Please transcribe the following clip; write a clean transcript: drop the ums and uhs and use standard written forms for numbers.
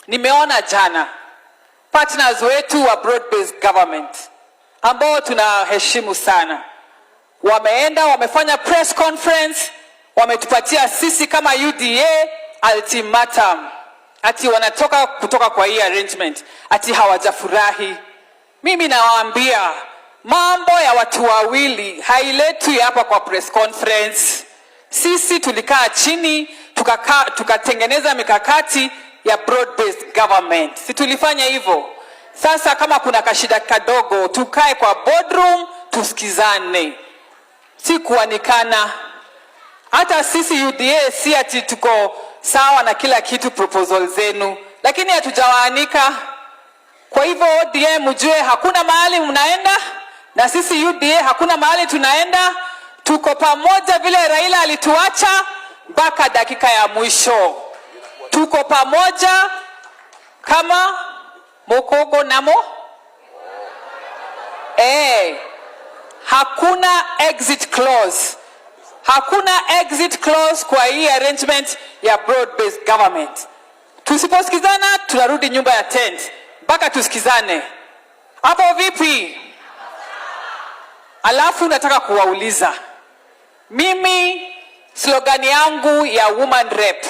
Nimeona jana partners wetu wa broad-based government ambao tunaheshimu sana wameenda wamefanya press conference, wametupatia sisi kama UDA ultimatum ati wanatoka kutoka kwa hii arrangement, ati hawajafurahi. Mimi nawaambia mambo ya watu wawili hailetwi hapa kwa press conference. Sisi tulikaa chini tukatengeneza mikakati ya broad-based government. Si tulifanya hivyo? Sasa kama kuna kashida kadogo tukae kwa boardroom tusikizane. Si kuanikana. Hata sisi UDA si ati tuko sawa na kila kitu proposal zenu, lakini hatujawaanika. Kwa hivyo ODM mjue hakuna mahali mnaenda na sisi UDA hakuna mahali tunaenda. Tuko pamoja vile Raila alituacha mpaka dakika ya mwisho. Tuko pamoja kama mokogo namo. Hakuna exit clause. Hakuna exit clause kwa hii arrangement ya broad-based government. Tusiposikizana tunarudi nyumba ya tent mpaka tusikizane. Hapo vipi? Alafu nataka kuwauliza. Mimi slogan yangu ya woman rep